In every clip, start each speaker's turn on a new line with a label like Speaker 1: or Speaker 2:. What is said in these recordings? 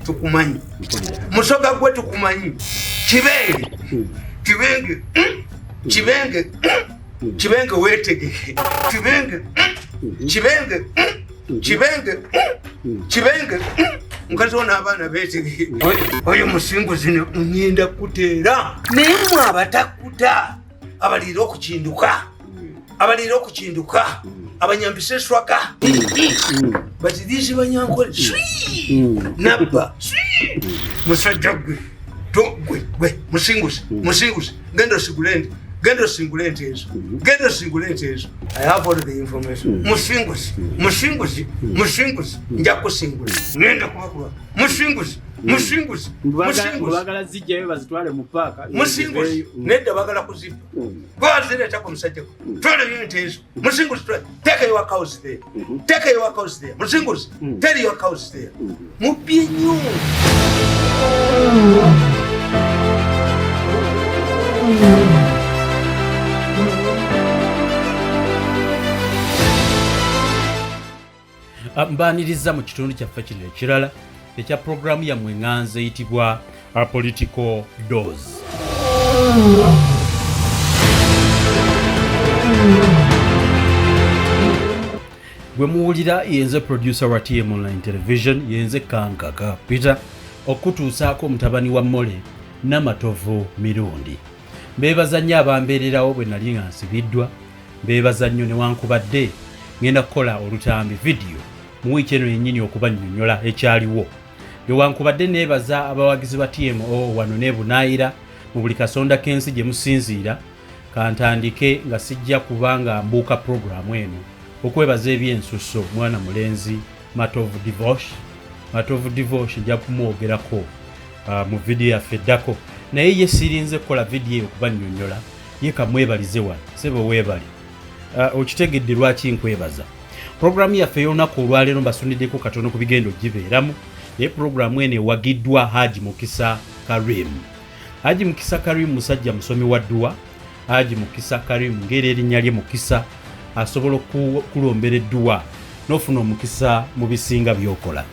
Speaker 1: Tukumanyi. Musoga gwe tukumanyi. Kibenge wetegeke. Kibenge. Mukazi ono abaana betegeke. Oyo musinguzi ngenda kuteera. Naye mwe abatakuta abalira okukinduka. Abanyambisa eswaga. Batidizi banyankole. Nabba. Musajja gwe. Musinguzi. Genda singule ente ezo. I have all the information. Musinguzi. Nja kusingula. Ngenda kubakuba. Musinguzi.
Speaker 2: Bagala zijjayo bazitwale mu paaka.
Speaker 1: Musinguzi. Nedda bagala kuzipa. Gwazireta ku musajja gwe. Twale ente ezo. Musinguzi twale. Take your cows there. Musinguzi. Tell your cows there. Mubye nnyo.
Speaker 3: Mbaniriza mu kitundu kyaffe kino ekirala ekya programu yammwe ŋŋanze eyitibwa Political Dose. Bwe muwulira yenze producer wa TM Online Television yenze Kankaka Peter okutuusaako omutabani wa Mole Namatovu Mirundi. Mbeebaza nnyo abambeererawo bwe nali nga nsibiddwa. Mbeebaza nnyo newankubadde ngenda kukola olutambi video mu wiiki eno yennyini okubannyonnyola ekyaliwo. Newankubadde neebaza abawagizi ba TMO wano ne Bunaayira mu buli kasonda k'ensi gye musinziira. Kantandike nga sijja kubanga mbuuka programu eno okwebaza ebyensusso mwana mulenzi Matovu Divosh nja kumwogerako mu video yaffe eddako. Naye ye sirinze kukola video eyo okubannyonnyola ye kamwebalize wano sebo weebali. Okitegedde lwaki nkwebaza. Programu yaffe y'olunaku olwaleero mbasuniddeko katono ku bigendo gibeeramu. Naye programu eno ewagiddwa Haji Mukisa Karim musajja musomi wa dduwa. Haji Mukisa Karim ngeri erinnya lye Mukisa asobola okulombera edduwa n'ofuna omukisa mu bisinga by'okola.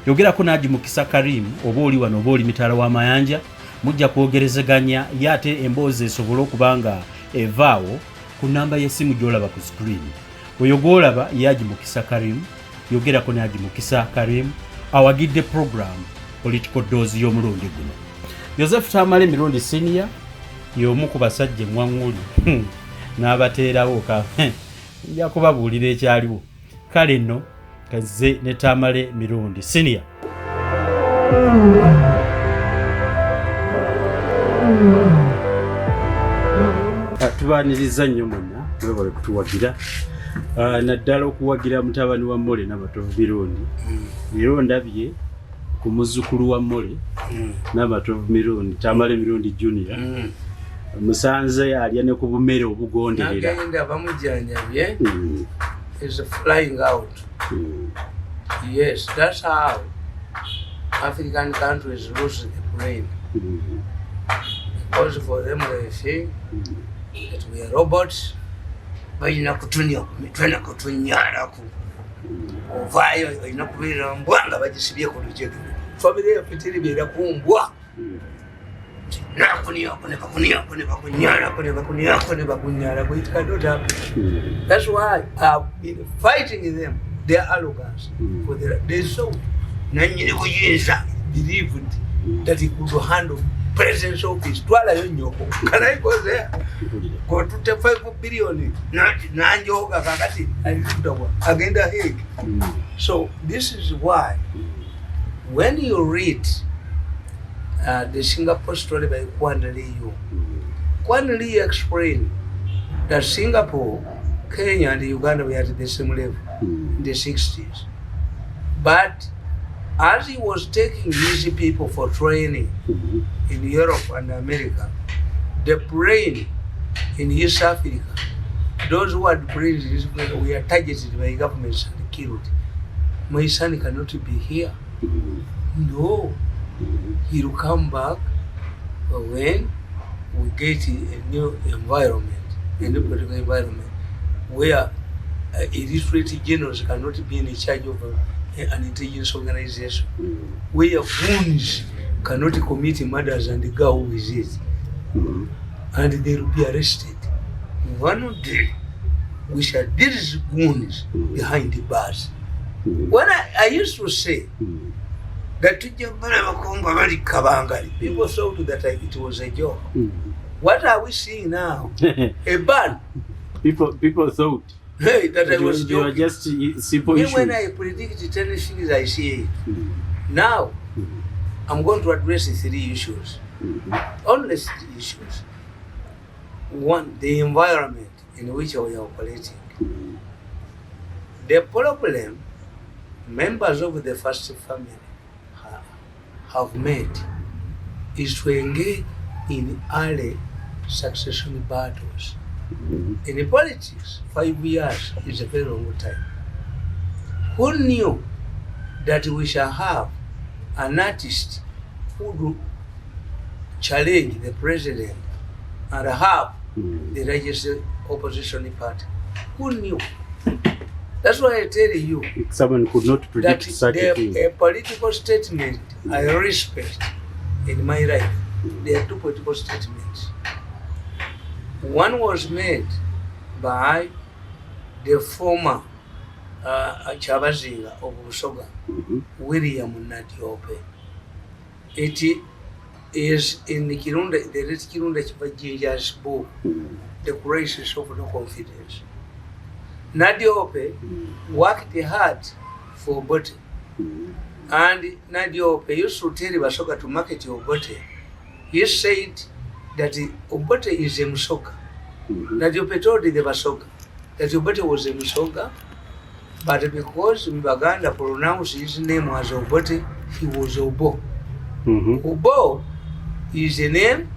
Speaker 3: Yogerako Haji Mukisa Karim oba oli wano oba oli mitala w'amayanja mujja kwogerezeganya ye ate emboozi esobola okuba nga evaawo ku namba y'essimu gy'olaba ku screen. Oyo gw'olaba ye Haji Mukisa Karim. Yogerako ne Haji Mukisa Karim awagidde program Political Dose y'omulundi guno. Joseph Tamale Mirundi Senior y'omu ku basajja emwaŋŋuli n'abateerawo nja kubabuulira ekyaliwo. Kale nno kazze ne Tamale Mirundi Senior. Tubaaniriza nnyo mwenna mwebale kutuwagira. Naddala okuwagira mutabani wa Mole Namatovu Mirundi. Era ndabye ku muzzukulu wa Mole Namatovu Mirundi Tamale Mirundi Junior. Musanze alya ne ku bumere obugonderera.
Speaker 1: Nagenda bamujjanjabye. Is flying out. Yes, that's how African countries lose the brain. Because for them they think that we are robots. Bayina kutunya kumitwena kutunyaraku. Ovayo bayina kubira mbwanga bagisibye ku lujego. Family ya fitiri bira kumbwa. It cannot happen. That's why I've been fighting them, their arrogance. For they so believed that he could handle president's office. Can I go there? Go to 5 billion. Agenda Hague. So this is why when you read the Singapore story by Kwan Lee explained that Singapore, Kenya and Uganda were at the same level in the 60s. But as he was taking these people for training in Europe and America, the brain in East Africa, those who had brains were targeted by governments and killed. My son cannot be here. No. He'll come back when we get a new environment, a new political environment, where illiterate generals cannot be in charge of an intelligence organization, where goons cannot commit murders and go with it, and they will be arrested. One day, we shall deal with goons behind the bars. When I used to say that people thought that it was a joke. What are we seeing now? A ban.
Speaker 2: People thought
Speaker 1: that I was joking.
Speaker 2: You were just simple issues.
Speaker 1: When I predict 10 things, I see it. Now, I'm going to address 3 issues. Only 3 issues. One, the environment in which we are operating. The problem members of the first family have made is to engage in early succession battles. In politics, 5 years is a very long time. Who knew that we shall have an artist who would challenge the president and have the largest opposition party? Who knew? That's why I tell you,
Speaker 2: someone could not predict such a thing. A
Speaker 1: political statement I respect in my life. There are 2 political statements. One was made by the former Chabazinga of Busoga, William Nadiope. It is in the Kirunda, the late Kirunda Chibajinja's book, The Crisis of No Confidence. Nadiope worked hard for Obote, and Nadiope used to tell Basoga to market Obote. He said that Obote is a Musoga. Nadiope told the Basoga that Obote was a Musoga, but because Mbaganda pronounced his name as Obote, he was Obo. Obo is a name,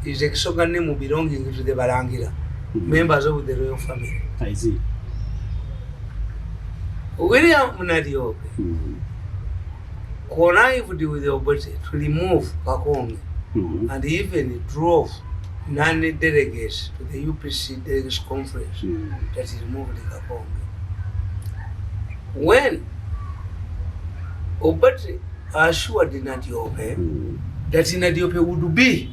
Speaker 1: is a Kisoga name belonging to the Barangira, members of the royal family.
Speaker 2: I see.
Speaker 1: William Nadiope connived with the Obote to remove Kakonge, and even drove 9 delegates to the UPC delegates conference that he removed Kakonge. When Obote assured Nadiope that Nadiope would be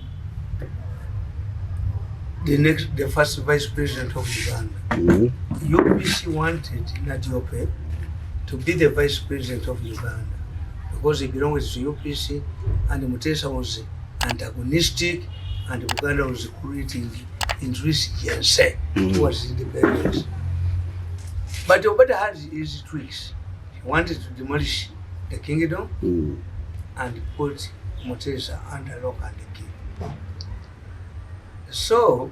Speaker 1: the first vice president of Uganda, UPC wanted Nadiope to be the vice president of Uganda because he belongs to UPC, and Mutesa was antagonistic, and Uganda was creating insurgency towards independence. But Obote had his tricks. He wanted to demolish the kingdom and put Mutesa under lock and key. So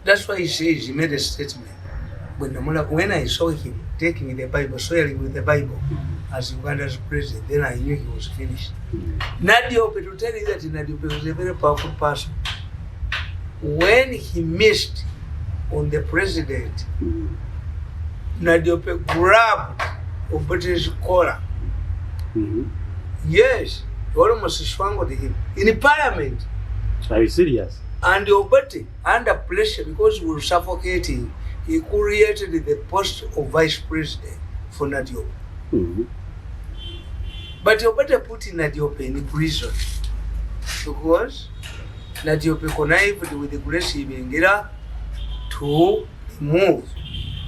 Speaker 1: that's why he says, he made a statement. When I saw him taking the Bible, swearing with the Bible as Uganda's president, then I knew he was finished. Nadiope, to tell you that Nadiope was a very powerful person. When he missed on the president, Nadiope grabbed Obote's collar. Yes, he almost strangled him in parliament.
Speaker 2: Are you serious?
Speaker 1: And Obote, under pressure, because we were suffocating, he created the post of vice president for Nadiope. But Obote put Nadiope in prison because Nadiope connived with the Grace Ibingira to remove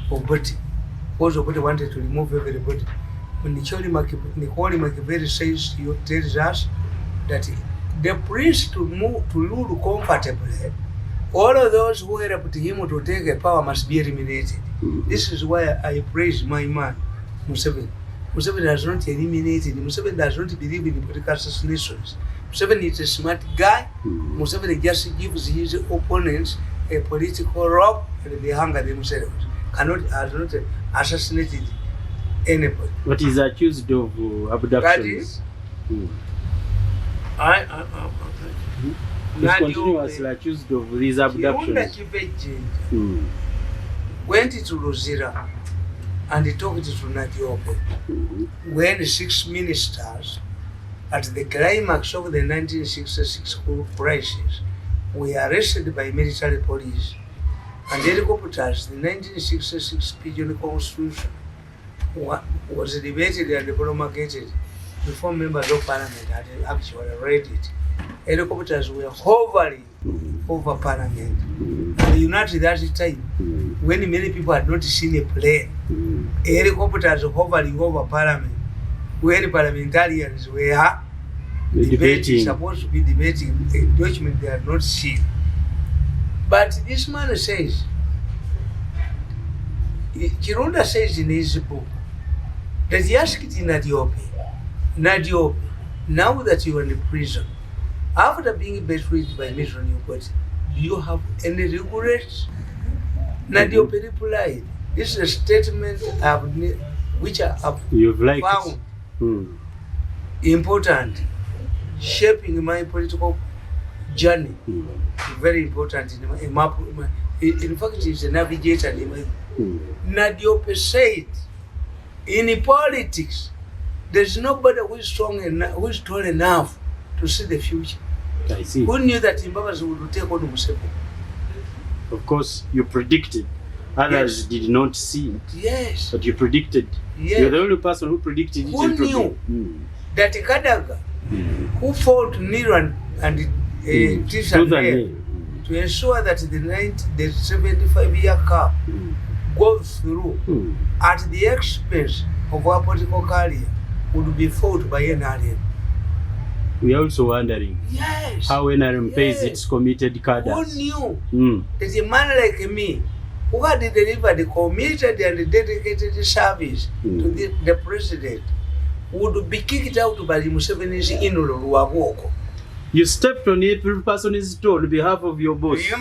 Speaker 1: Obote, because Obote wanted to remove everybody. When Nicole Machiavelli says, he tells us that the prince to rule comfortably, all of those who helped him to take a power must be eliminated. This is why I praise my man, Museveni. Museveni does not eliminate it. Museveni does not believe in political assassinations. Museveni is a smart guy. Museveni just gives his opponents a political rope and they hang themselves. Has not assassinated anybody.
Speaker 2: But he's accused of abductions. He's continuously accused of these abductions.
Speaker 1: Went to Luzira and he talked to Nadiope when 6 ministers at the climax of the 1966 crisis, were arrested by military police and helicopters. The 1966 Pigeon Constitution was debated and promulgated before members of parliament had actually read it. Helicopters were hovering over parliament. And you know at that time, when many people had not seen a plane, helicopters hovering over parliament, when parliamentarians were debating, supposed to be debating a document they had not seen. But this man says, Chirunda says in his book, that he asked Nadiope, now that you are in prison, after being betrayed by Mission Newport, do you have any regrets? Nadiope replied, this is a statement which I have found important, shaping my political journey. Very important in my map. In fact, it's a navigator. Nadiope said, in politics, there's nobody who is strong enough, who is tall enough to see the future.
Speaker 2: I see.
Speaker 1: Who knew that Mbabazi would take on Museveni?
Speaker 2: Of course, you predicted. Others did not see it.
Speaker 1: Yes.
Speaker 2: But you predicted.
Speaker 1: Yes.
Speaker 2: You're the only person who predicted it.
Speaker 1: Who knew that Kadaga, who fought Nero and Tisha to ensure that the 75-year Cup goes through at the expense of our political career would be fought by NRM.
Speaker 2: We are also wondering how NRM pays its committed cadres.
Speaker 1: Who knew that a man like me, who had delivered the committed and dedicated service to the president, would be kicked out by Museveni's in-law Luwaboko?
Speaker 2: You stepped on every person's toe on behalf of your boss.
Speaker 1: The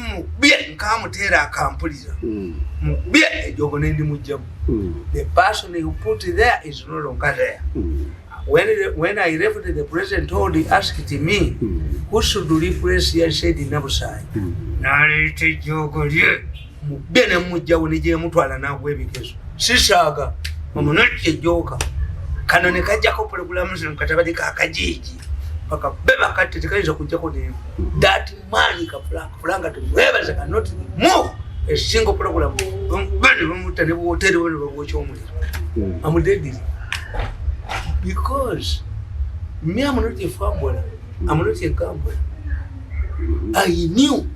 Speaker 1: person who put it there is no longer there. When I left, the president asked me, who should replace you? I said, Nabusai. Narete Jogoye. Bene Mujaw nije mutwala na kwebikeso. Sisaga. Mamunati joka. Kanone kajako programu mkatabadi kakajiji. Paka beba kati tikaiza kujako ni that money kafulanga to whoever cannot move a single program. Bene mutane hotel wale bagocho mu. I'm dead. Because me, I'm not a farmer, I'm not a gambler. I knew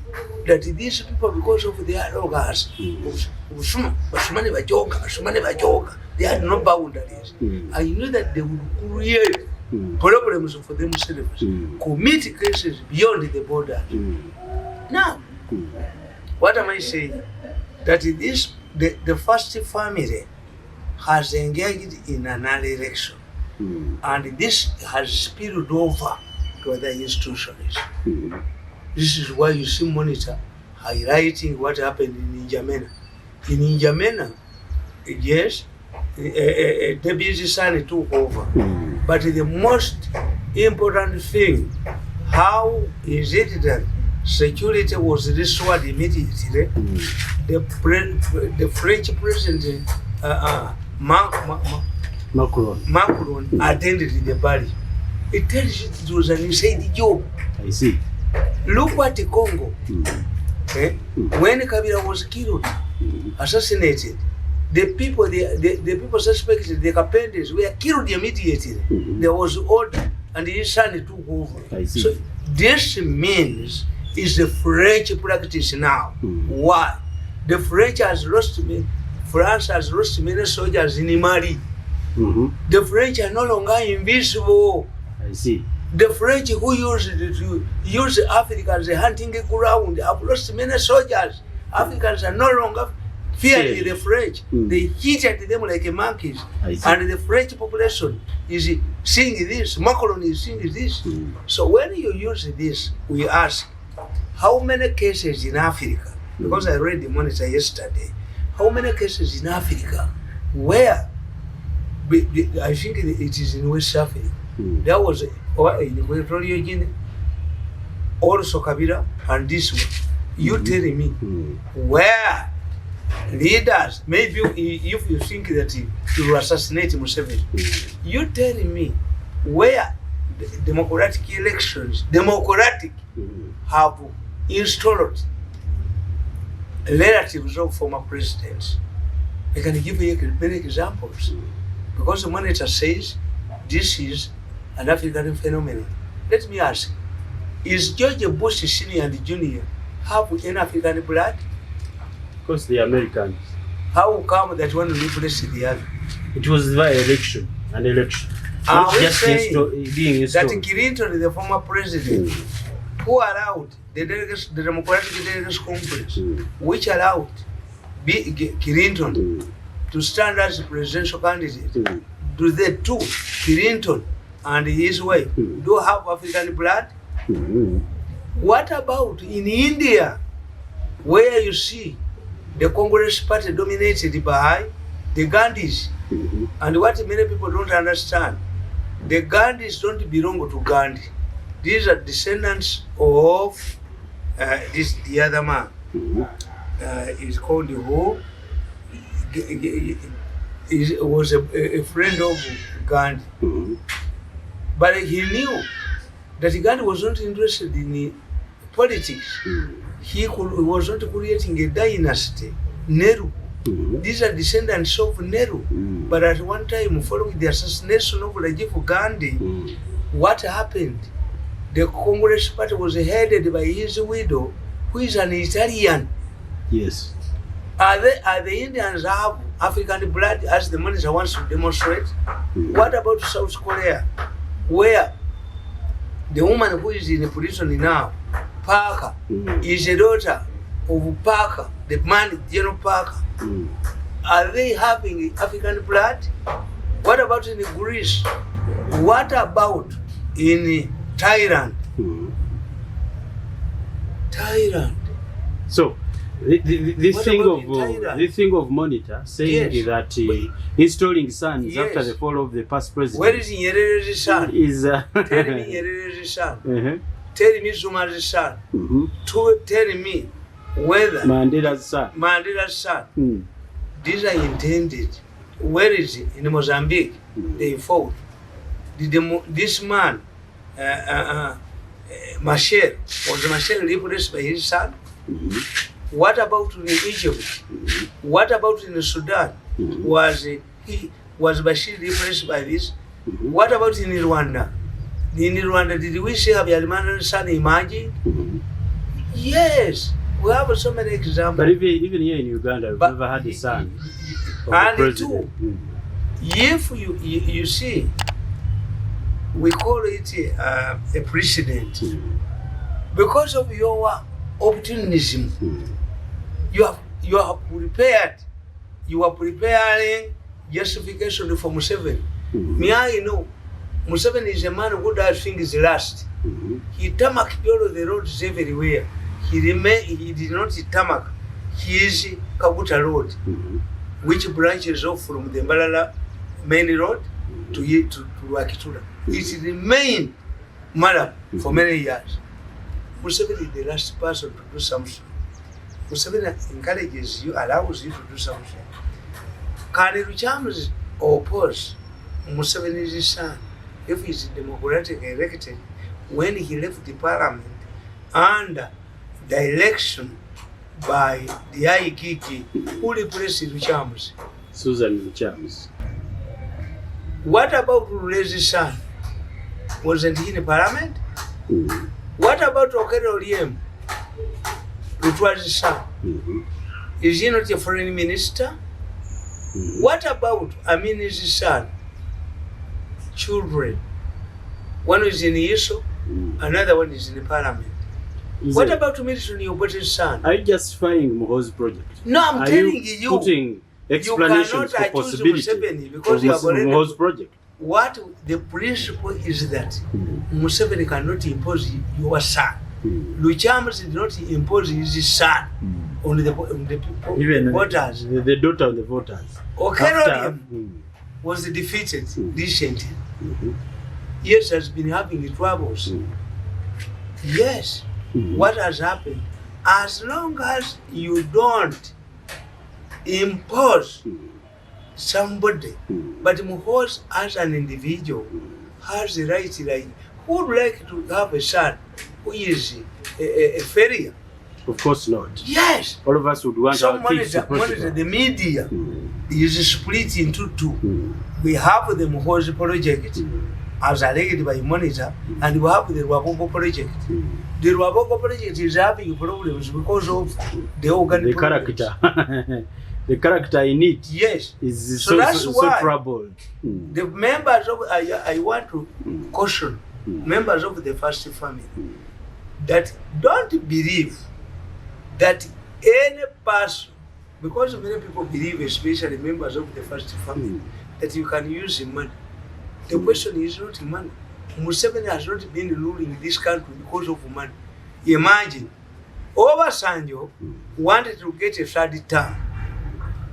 Speaker 1: that these people, because of their arrogance, they had no boundaries. I knew that they would create problems for themselves, commit cases beyond the border. Now, what am I saying? That the first family has engaged in an election. And this has spilled over to other institutions. This is why you see Monitor highlighting what happened in N'Djamena. In N'Djamena, yes, Deputy Sani took over. But the most important thing, how is it that security was restored immediately? The French president, Macron attended the body. It tells you it was an inside job.
Speaker 2: I see.
Speaker 1: Look at the Congo. When Kabila was killed, assassinated, the people suspected the Kapenders were killed immediately. There was order, and his son took over.
Speaker 2: I see.
Speaker 1: So this means is the French practice now. Why? The French has lost France has lost many soldiers in Mali. The French are no longer invisible.
Speaker 2: I see.
Speaker 1: The French who use Africa as a hunting ground have lost many soldiers. Africans are no longer fearing the French. They hit at them like monkeys. And the French population is seeing this. Macron is seeing this. So when you use this, we ask, how many cases in Africa? Because I read the Monitor yesterday. How many cases in Africa where I think it is in West Africa. There was in Equatorial Guinea, also Kabila, and this one. You tell me where leaders, maybe if you think that you assassinate Museveni, you tell me where democratic elections, have installed relatives of former presidents. I can give you many examples. Because the monitor says this is an African phenomenon. Let me ask, is George Bush Senior and Junior have any African blood?
Speaker 2: Because they are Americans.
Speaker 1: How come that one replaced the other?
Speaker 2: It was by election, an election.
Speaker 1: Are we
Speaker 2: Just
Speaker 1: saying
Speaker 2: being installed.
Speaker 1: that Clinton, the former president, who allowed the Democratic Delegates Conference, which allowed Clinton to stand as presidential candidate, do they too, Clinton and his wife, do have African blood? What about in India, where you see the Congress party dominated by the Gandhis? And what many people don't understand, the Gandhis don't belong to Gandhi. These are descendants of the other man. Is called who? Was a friend of Gandhi. But he knew that Gandhi was not interested in politics. He was not creating a dynasty. Nehru. These are descendants of Nehru. But at one time, following the assassination of Rajiv Gandhi, what happened? The Congress party was headed by his widow, who is an Italian.
Speaker 2: Yes.
Speaker 1: Are the Indians have African blood, as the monitor wants to demonstrate? What about South Korea, where the woman who is in prison now, Parker, is a daughter of Parker, the man, General Parker? Are they having African blood? What about in Greece? What about in Thailand? Thailand.
Speaker 2: So this thing of monitor saying that installing sons after the fall of the past president.
Speaker 1: Where is Nyerere's son?
Speaker 2: Is
Speaker 1: tell me Nyerere's son. Tell me Zuma's son. Tell me whether
Speaker 2: Mandela's son.
Speaker 1: Mandela's son. These are intended. Where is it? In Mozambique. They fought. This man, Machel, was Machel replaced by his son? What about in Egypt? What about in Sudan? Was Bashir replaced by this? What about in Rwanda? In Rwanda, did we see Habyarimana's son emerging? Yes, we have so many examples.
Speaker 2: But even here in Uganda, we've never had a son of the president.
Speaker 1: If you see, we call it a precedent because of your opportunism. You are prepared. You are preparing justification for Museveni. Me, I know Museveni is a man who does things last. He tarmacked all the roads everywhere. He did not tarmac his Kabuta Road, which branches off from the Mbalala main road to Wakitura. It remained madam for many years. Museveni is the last person to do something. Museveni encourages you, allows you to do something. Can Luchamus oppose Museveni's son if he's democratically elected when he left the parliament under the election by the Aikiki who replaced Luchamus?
Speaker 2: Susan Luchamus.
Speaker 1: What about Rulezi's son? Wasn't he in the parliament? What about Okello Oryem, which was his son? Is he not a foreign minister? What about Amini's son? Children. One is in Yeso, another one is in the parliament. What about Milton Obote's son?
Speaker 2: Are you justifying Muhoozi project?
Speaker 1: No, I'm telling you.
Speaker 2: Putting explanations for possibility
Speaker 1: because you have already
Speaker 2: Muhoozi project.
Speaker 1: What the principle is that Museveni cannot impose your son. Luchamus did not impose his son on the people,
Speaker 2: even
Speaker 1: voters.
Speaker 2: The daughter of the voters.
Speaker 1: Okello Oryem was defeated recently. Yes, has been having troubles. Yes. What has happened? As long as you don't impose somebody, but Muhoozi as an individual has the right, like Who would like to have a son who is a failure?
Speaker 2: Of course not.
Speaker 1: Yes.
Speaker 2: All of us would want
Speaker 1: So
Speaker 2: our kids to
Speaker 1: monitor the media is split into two. We have the Muhoozi project as alleged by Monitor, and we have the Rwabogo project. The Rwabogo project is having problems because of the organ
Speaker 2: character. The character in it,
Speaker 1: yes,
Speaker 2: is
Speaker 1: so that's why
Speaker 2: so troubled.
Speaker 1: The members of I want to caution members of the first family that don't believe that any person, because many people believe, especially members of the first family, that you can use money. The question is not money. Museveni has not been ruling this country because of money. Imagine, Obasanjo wanted to get a third term,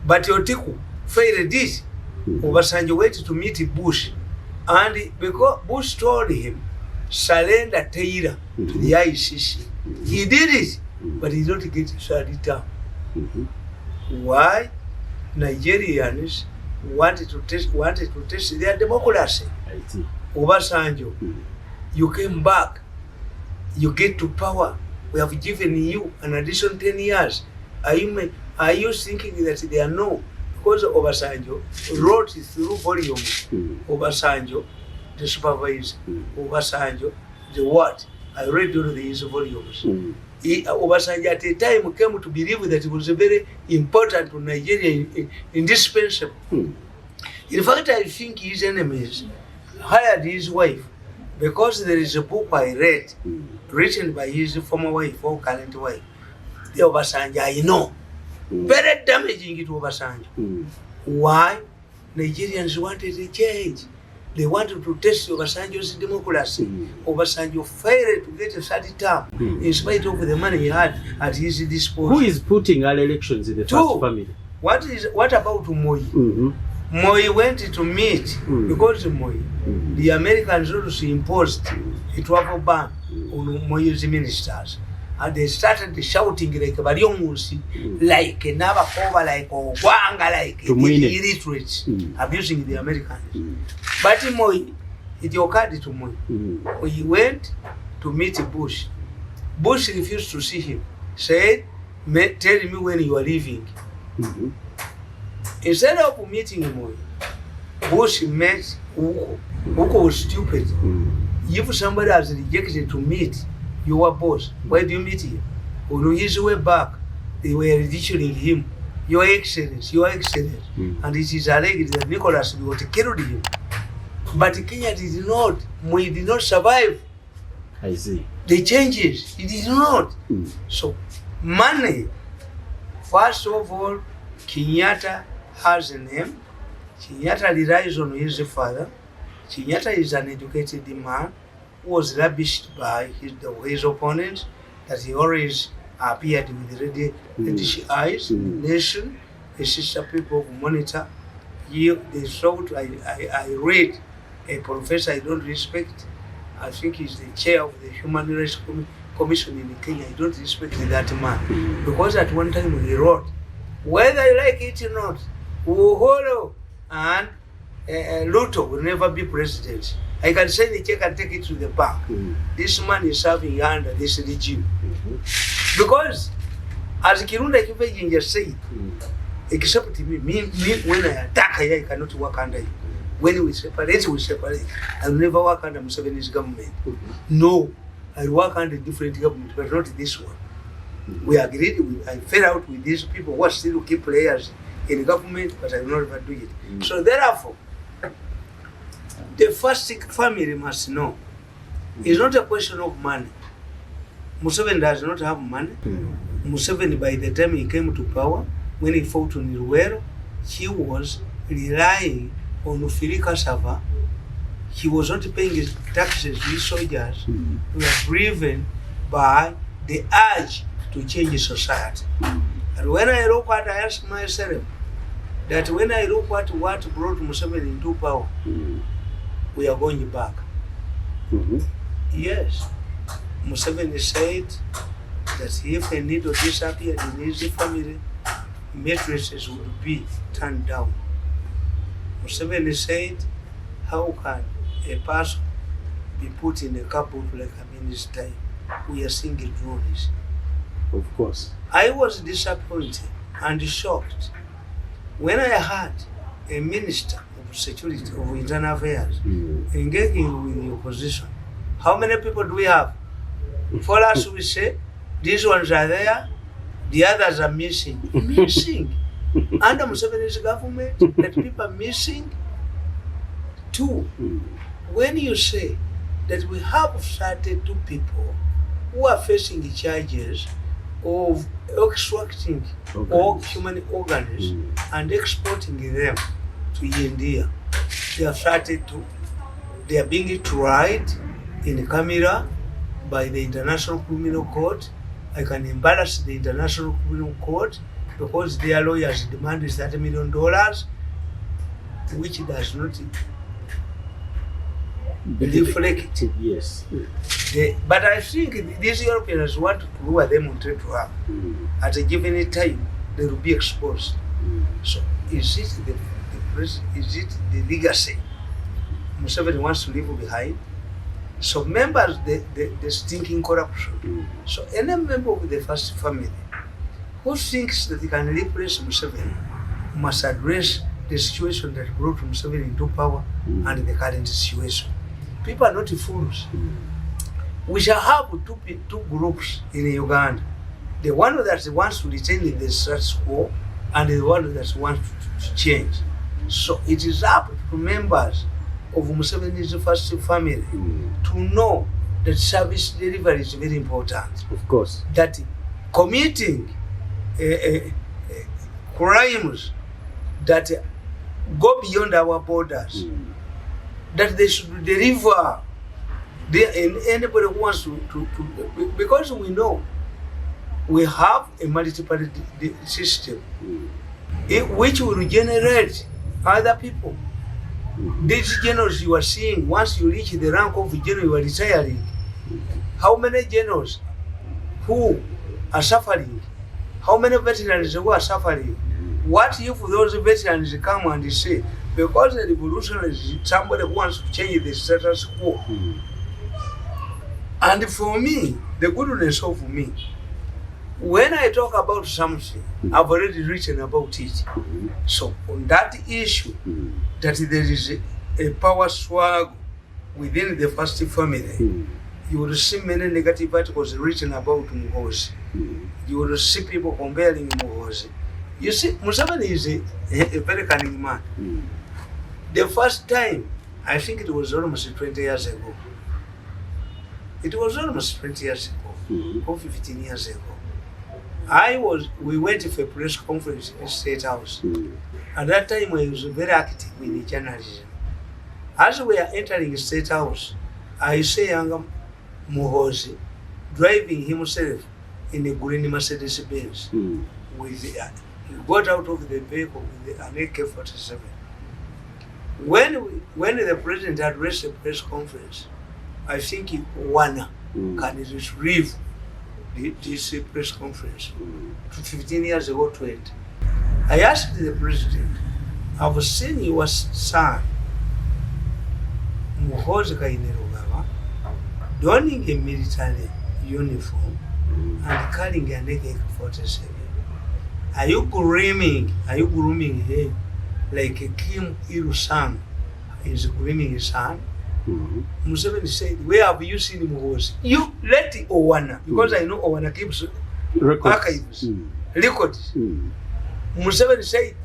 Speaker 1: but Otiku failed this. Obasanjo waited to meet Bush, and because Bush told him, surrender Taylor to the ICC. He did it, but he didn't get a third term. Why? Nigerians wanted to test their democracy. Obasanjo, you came back, you get to power. We have given you an additional 10 years. Are you thinking that they are no? Because Obasanjo wrote through volumes. Obasanjo, the supervisor. Obasanjo, the what? I read all these volumes. Obasanjo at a time came to believe that it was very important to Nigeria, indispensable. In fact, I think his enemies hired his wife because there is a book I read written by his former wife or current wife. The Obasanjo, I know. Very damaging to Obasanjo. Why? Nigerians wanted a change. They wanted to test Obasanjo's democracy. Obasanjo failed to get a third term in spite of the money he had at his disposal.
Speaker 2: Who is putting our elections in the first family?
Speaker 1: What about Moi? Moi went to meet because Moi, the Americans also imposed a travel ban on Moi's ministers. And they started shouting like Bariomusi, like Nabakova, like Wanga, like illiterates, abusing the Americans. But Moi, it occurred to Moi. He went to meet Bush. Bush refused to see him. Said, tell me when you are leaving. Instead of meeting Moi, Bush met Uko. Uko was stupid. If somebody has rejected to meet your boss, why do you meet him? On his way back, they were ridiculing him. Your Excellency, Your Excellency. And it is alleged that Nicholas Biwott killed him. But Kenya did not. Moi did not survive.
Speaker 2: I see.
Speaker 1: The changes, it did not. So, money, first of all, Kenyatta has a name. Kenyatta relies on his father. Kenyatta is an educated man who was lavished by his opponents, that he always appeared with reddish eyes in the nation. The sister people of Monitor, they thought, I read a professor I don't respect. I think he's the chair of the Human Rights Commission in Kenya. I don't respect that man. Because at one time he wrote, whether you like it or not, Uhuru and Ruto will never be president. I can send a check and take it to the bank. This man is serving under this regime. Because, as Kirunda Kivejinja said, except me, when I attack, I cannot work under you. When we separate, we separate. I will never work under Museveni's government. No, I work under different government, but not this one. We agreed, I fell out with these people who are still key players in the government, but I will never do it. So therefore, the first family must know, it's not a question of money. Museveni does not have money. Museveni, by the time he came to power, when he fought on Luwero, he was relying on Ufirika Sava. He was not paying his taxes to his soldiers. He was driven by the urge to change society. And when I look at, I ask myself, that when I look at what brought Museveni into power, we are going back. Yes. Museveni said that if a needle disappeared in his family, mattresses would be turned down. Museveni said, how can a person be put in a couple like a minister, we are singing glories.
Speaker 2: Of course.
Speaker 1: I was disappointed and shocked when I heard a minister of security, of internal affairs, engaging with the opposition. How many people do we have? For us, we say, these ones are there, the others are missing. Missing. Under Museveni's government, that people are missing. Two, when you say that we have 32 people who are facing charges of extracting all human organs and exporting them to India, they are 32. They are being tried in camera by the International Criminal Court. I can embarrass the International Criminal Court because their lawyers demanded $30 million, which does not reflect.
Speaker 2: Yes.
Speaker 1: But I think these Europeans want to lure them on trade to have. At a given time, they will be exposed. So is it is it the legacy Museveni wants to leave behind? So members, the stinking corruption. So any member of the first family who thinks that he can replace Museveni must address the situation that brought Museveni into power and the current situation. People are not fools. We shall have two groups in Uganda. The one that wants to retain the status quo and the one that wants to change. So it is up to members of Museveni's first family to know that service delivery is very important.
Speaker 2: Of course.
Speaker 1: That committing crimes that go beyond our borders, that they should deliver. And anybody who wants to, because we know we have a multi-party system which will generate other people. These generals you are seeing, once you reach the rank of general, you are retiring. How many generals who are suffering? How many veterans who are suffering? What if those veterans come and say, because the revolution is somebody who wants to change the status quo? And for me, the goodness of me, when I talk about something, I've already written about it. So on that issue, that there is a power struggle within the first family, you will see many negative articles written about Muhoozi. You will see people comparing Muhoozi. You see, Museveni is a very cunning man. The first time, I think it was almost 20 years ago. It was almost 20 years ago, or 15 years ago. We went for a press conference in State House. At that time, I was very active in journalism. As we are entering State House, I saw young Muhoozi driving himself in a green Mercedes Benz. He got out of the vehicle with an AK-47. When the president addressed the press conference, I think Wana can retrieve this press conference to 15 years ago, 20. I asked the president, I've seen your son, Muhoozi Kainerugaba, donning a military uniform and carrying an AK-47. Are you grooming him like Kim Il-sung is grooming his son? Museveni said, where have you seen Muhoozi? You let Owana, because I know Owana keeps archives, records. Museveni said,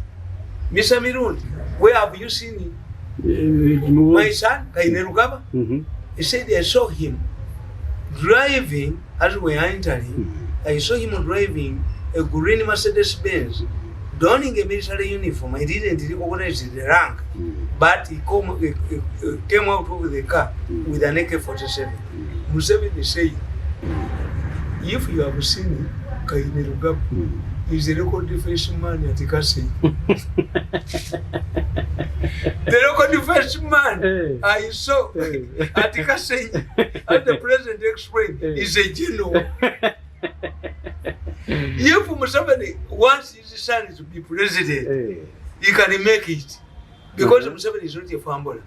Speaker 1: Mr. Mirundi, where have you seen my son, Kainerugaba? He said, I saw him driving, as we are entering, I saw him driving a green Mercedes Benz, donning a military uniform. I didn't recognize the rank, but he came out of the car with an AK-47. Museveni said, if you have seen Kainerugaba, he's a local defense man at Kasai. The local defense man I saw at Kasai, as the president explained, is a general. If Museveni wants his son to be president, he can make it. Because Museveni is not a fambula.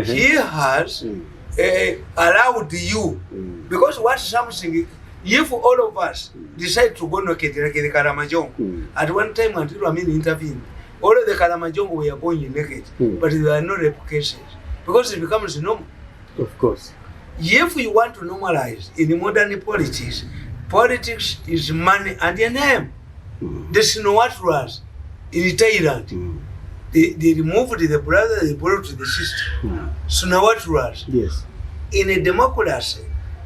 Speaker 1: He has allowed you. Because what something, if all of us decide to go no Kete Kalamajongo, at one time until Amin intervened, all of the Kalamajongo were going naked, but there are no repercussions because it becomes normal.
Speaker 2: Of course.
Speaker 1: If you want to normalize in modern politics, politics is money and a name. The Sinowatras in Thailand, they removed the brother, they brought the sister. Sinowatras.
Speaker 2: Yes.
Speaker 1: In a democracy,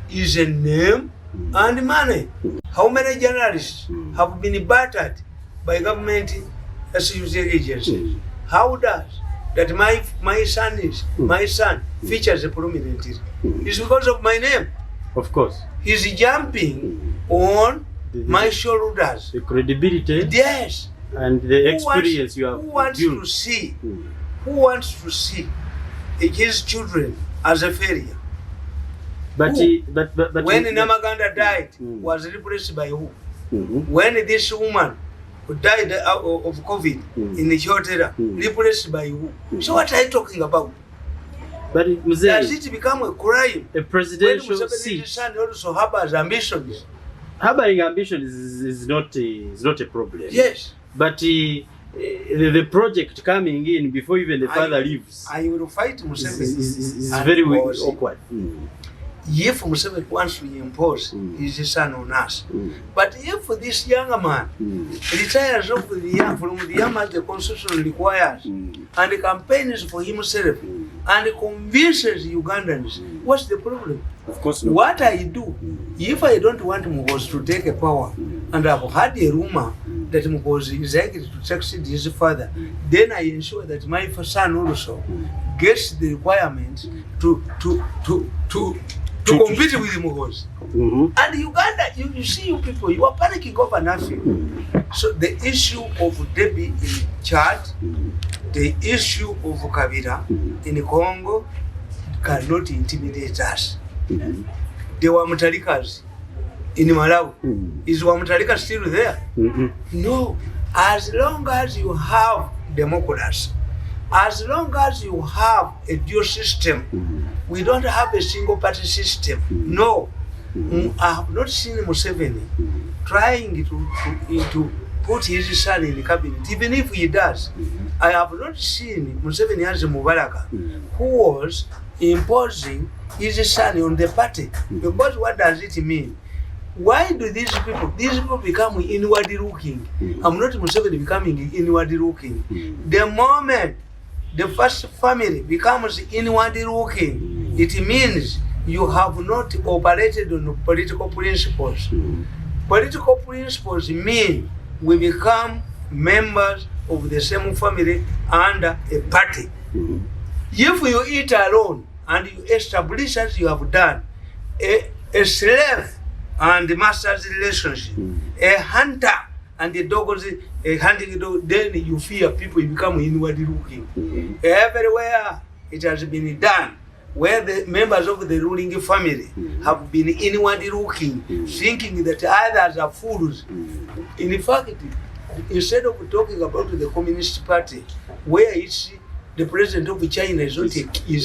Speaker 1: is a name and money. How many journalists have been battered by government agencies? How does that my son features prominently? It's because of my name.
Speaker 2: Of course.
Speaker 1: He's jumping on my shoulders.
Speaker 2: The credibility.
Speaker 1: Yes.
Speaker 2: And the experience you have
Speaker 1: built. Who wants to see his children as a failure?
Speaker 2: But
Speaker 1: when Namaganda died, was replaced by who? When this woman who died of COVID in the Chotera, replaced by who? So what are you talking about?
Speaker 2: But
Speaker 1: does it become a crime?
Speaker 2: A presidential seat.
Speaker 1: Son also harbors ambitions.
Speaker 2: Harboring ambition is not a problem.
Speaker 1: Yes.
Speaker 2: But the project coming in before even the father leaves,
Speaker 1: I will fight Museveni.
Speaker 2: Is very awkward.
Speaker 1: If Museveni wants to impose his son on us, but if this young man retires from the army as the constitution requires and campaigns for himself and convinces Ugandans, what's the problem?
Speaker 2: Of course not.
Speaker 1: What I do, if I don't want Muhoozi to take a power, and I've had a rumor that Muhoozi is likely to succeed his father, then I ensure that my son also gets the requirements to compete with Muhoozi. And Uganda, you see, you people, you are panicking over nothing. So the issue of Debbie in Chad, the issue of Kabila in Congo cannot intimidate us. They were Mutalikas in Malawi. Is Wamutalika still there? No. As long as you have democracy, as long as you have a dual system, we don't have a single party system. No. I have not seen Museveni trying to put his son in the cabinet. Even if he does, I have not seen Museveni as Mubaraka, who was imposing his son on the party. Because what does it mean? Why do these people become inwardly looking? I'm not Museveni becoming inwardly looking. The moment the first family becomes inwardly looking, it means you have not operated on political principles. Political principles mean we become members of the same family under a party. If you eat alone and you establish, as you have done, a slave and master's relationship, a hunter and the dog is a hunting dog, then you fear people, you become inwardly looking. Everywhere it has been done, where the members of the ruling family have been inwardly looking, thinking that others are fools. In fact, instead of talking about the Communist Party, where it's the president of China is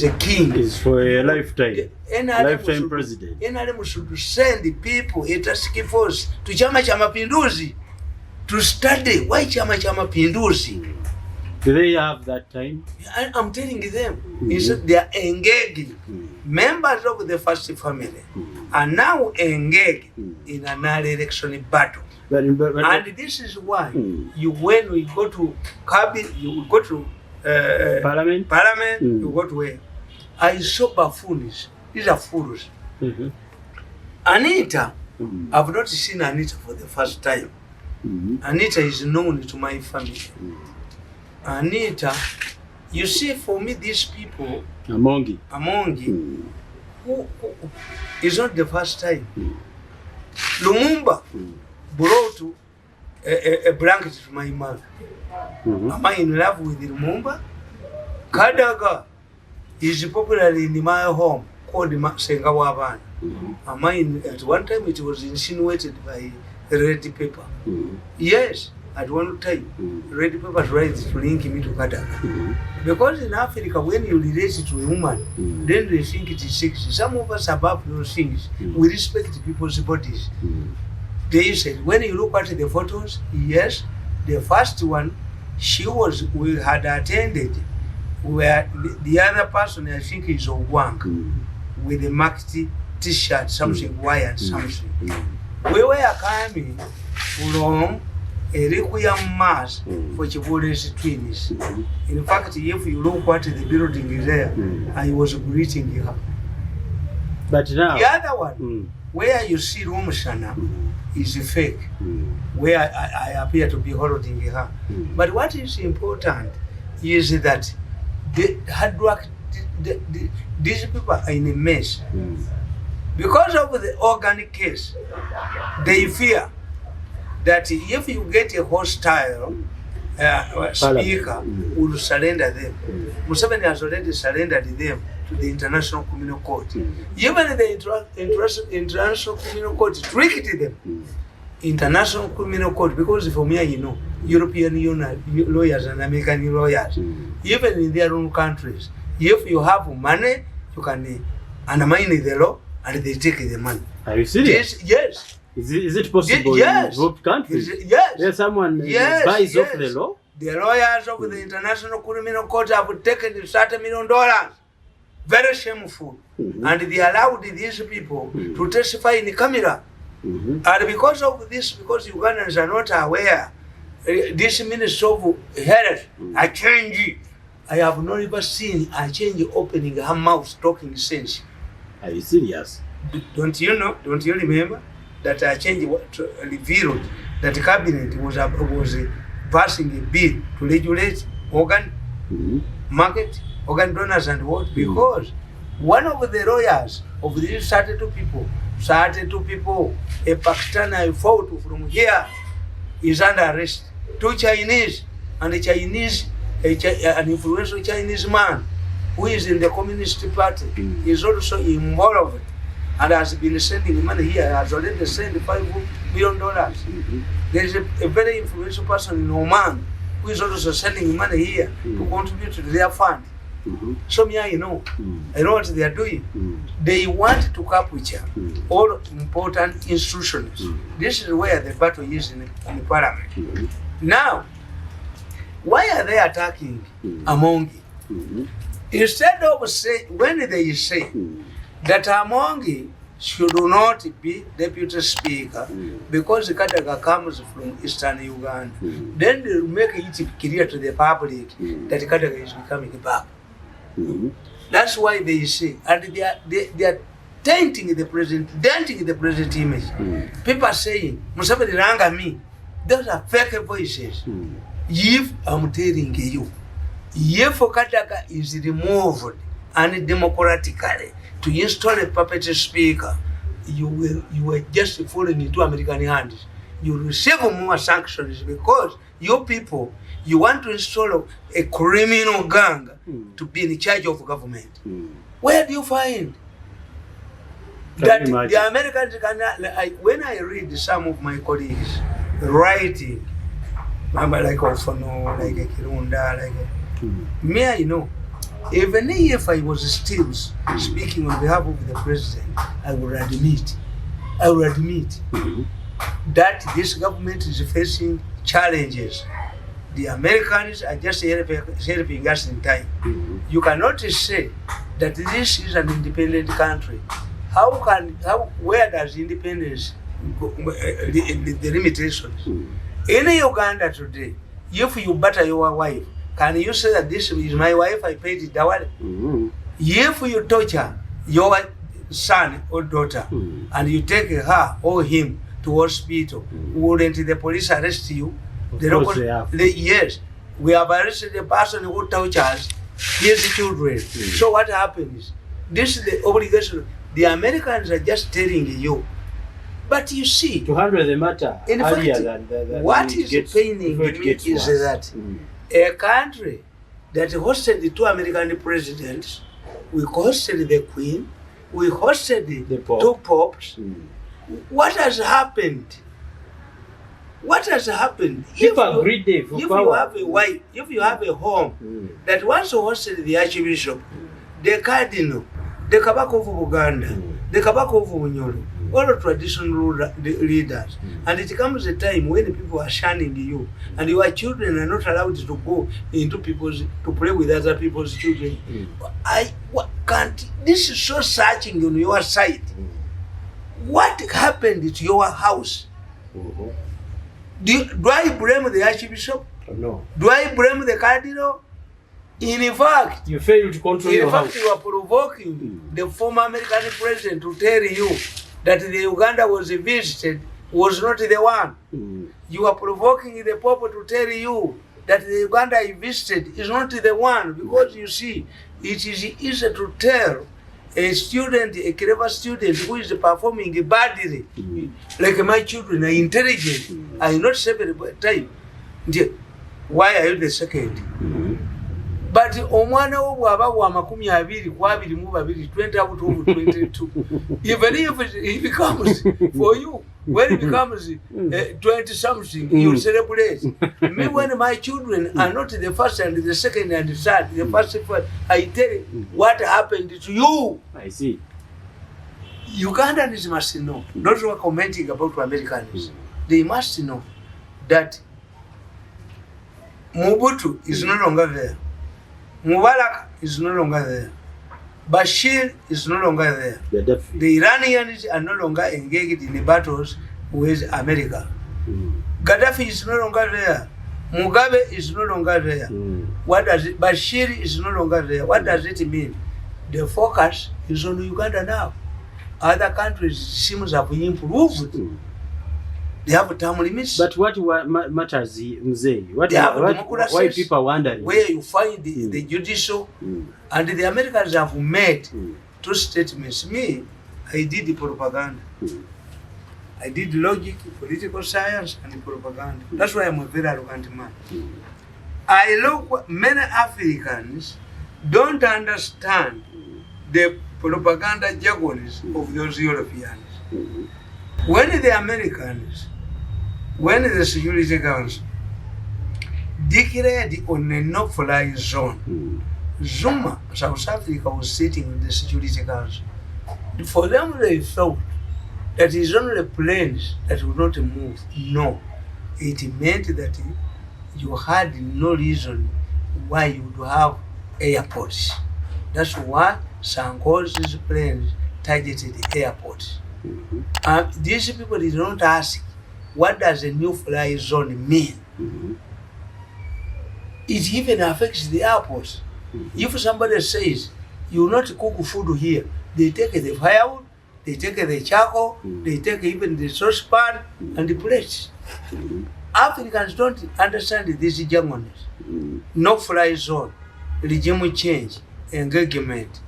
Speaker 1: a king.
Speaker 2: Is for a lifetime. Lifetime president.
Speaker 1: NRM should send the people, a task force, to Chama cha Mapinduzi to study why Chama cha Mapinduzi.
Speaker 2: Do they have that time?
Speaker 1: I'm telling them, instead they are engaging. Members of the first family are now engaged in another election battle. And this is why when we go to cabinet, you go to Parliament, you go to where? I saw buffoons. These are fools. Anita, I've not seen Anita for the first time. Anita is known to my family. Anita, you see, for me, these people,
Speaker 2: Amongi,
Speaker 1: who is not the first time. Lumumba brought a blanket to my mother. Am I in love with Lumumba? Kadaga is popularly in my home called Sengawaban. Am I at one time it was insinuated by the red paper. Yes, at one time, Red Pepper tried to link me to Katanga. Because in Africa, when you relate to a woman, then they think it is sexy. Some of us above those things. We respect people's bodies. They said, when you look at the photos, yes, the first one, we had attended, where the other person, I think, is Ogwang, with a marked t-shirt, something wired, something. We were coming from a requiem mass for Chibole's twins. In fact, if you look at the building is there, I was greeting her.
Speaker 2: But now
Speaker 1: the other one, where you see Rumshana, is fake, where I appear to be holding her. But what is important is that the hard work, these people are in a mess. Because of the organic case, they fear that if you get a hostile speaker, will surrender them. Museveni has already surrendered them to the International Criminal Court. Even the International Criminal Court tricked them. International Criminal Court, because for me, you know, European Union lawyers and American lawyers, even in their own countries, if you have money, you can undermine the law and they take the money.
Speaker 2: Are you serious?
Speaker 1: Yes.
Speaker 2: Is it possible
Speaker 1: yes.
Speaker 2: in developed countries?
Speaker 1: Yes.
Speaker 2: There's someone buys off the law?
Speaker 1: The lawyers of the International Criminal Court have taken $30 million. Very shameful. And they allowed these people to testify in the camera. And because of this, because Ugandans are not aware, this Minister of Health, a change, I have not ever seen a change opening her mouth talking sense.
Speaker 2: Are you serious?
Speaker 1: Don't you know? Don't you remember that a change revealed that the cabinet was passing a bill to regulate organ market, organ donors and what? Because one of the lawyers of these 32 people, a Pakistani fought from here is under arrest. 2 Chinese, and a Chinese, an influential Chinese man who is in the Communist Party is also involved and has been sending money here, has already sent $5 million. There is a very influential person in Oman who is also sending money here to contribute to their fund. So me, I know what they are doing. They want to capture all important institutions. This is where the battle is in the parliament. Now, why are they attacking Amongi? Instead of saying, when they say that Amongi should not be deputy speaker because Kadaga comes from Eastern Uganda, then they make it clear to the public that Kadaga is becoming back. That's why they say, and they are denting the present image. People are saying, Museveni ranga me. Those are fake voices. If I'm telling you, if Kadaga is removed undemocratically to install a puppet speaker, you will just falling into American hands. You will receive more sanctions because your people, you want to install a criminal gang to be in charge of government. Where do you find that the Americans can? When I read some of my colleagues writing, like Ofono, like Kirunda, like me, I know. Even if I was still speaking on behalf of the president, I would admit that this government is facing challenges. The Americans are just helping us in time. You cannot say that this is an independent country. Where does independence go, the limitations? In Uganda today, if you batter your wife, can you say that this is my wife, I paid it dowry? If you torture your son or daughter and you take her or him to hospital, wouldn't the police arrest you? Yes, we have arrested the person who tortures his children. So what happens? This is the obligation. The Americans are just telling you. But you see,
Speaker 2: to handle the matter
Speaker 1: in
Speaker 2: earlier
Speaker 1: fact,
Speaker 2: than
Speaker 1: what is paining me is that a country that hosted the 2 American presidents, we hosted the Queen, we hosted the 2 popes. What has happened? What has happened?
Speaker 2: People agreed there
Speaker 1: if you have a wife, if you have a home that once hosted the Archbishop, the Cardinal, the Kabaka of Uganda, the Kabaka of Unyolo, all traditional leaders, and it comes a time when people are shunning you, and your children are not allowed to go into to play with other people's children. This is so searching on your side. What happened to your house? Do I blame the Archbishop?
Speaker 2: No.
Speaker 1: Do I blame the Cardinal? In fact,
Speaker 2: you failed to control your house.
Speaker 1: You are provoking the former American president to tell you that the Uganda was visited was not the one. You are provoking the Pope to tell you that the Uganda he visited is not the one, because you see, it is easy to tell a student, a clever student who is performing badly, like my children are intelligent, are not separate time. Why are you the second? But omwana wo bwaba wa 20 kwa 22 20 out of 22, even if it becomes for you, when it becomes 20 something, you celebrate. Me, when my children are not the first and the second and the third, the first, I tell you what happened to you.
Speaker 2: I see.
Speaker 1: Ugandans must know, those who are commenting about Americans, they must know that Mobutu is no longer there. Mubarak is no longer there. Bashir is no longer there. The Iranians are no longer engaged in the battles with America. Gaddafi is no longer there. Mugabe is no longer there. What does it? Bashir is no longer there. What does it mean? The focus is on Uganda now. Other countries seems have improved. They have term limits.
Speaker 2: But what matters, Mzee? Why people are wondering?
Speaker 1: Where you find the judicial, and the Americans have made two statements. Me, I did the propaganda. I did logic, political science, and propaganda. That's why I'm a very arrogant man. I look, many Africans don't understand the propaganda jargons of those Europeans. When the Americans, when the Security Council declared on a no-fly zone, Zuma, South Africa, was sitting in the Security Council. For them, they thought that it's only planes that would not move. No. It meant that you had no reason why you would have airports. That's why Sanko's planes targeted airports. These people did not ask, what does a new fly zone mean? It even affects the airports. If somebody says, you will not cook food here, they take the firewood, they take the charcoal, they take even the saucepan and the plates. Africans don't understand these jargons. No fly zone, regime change, engagement.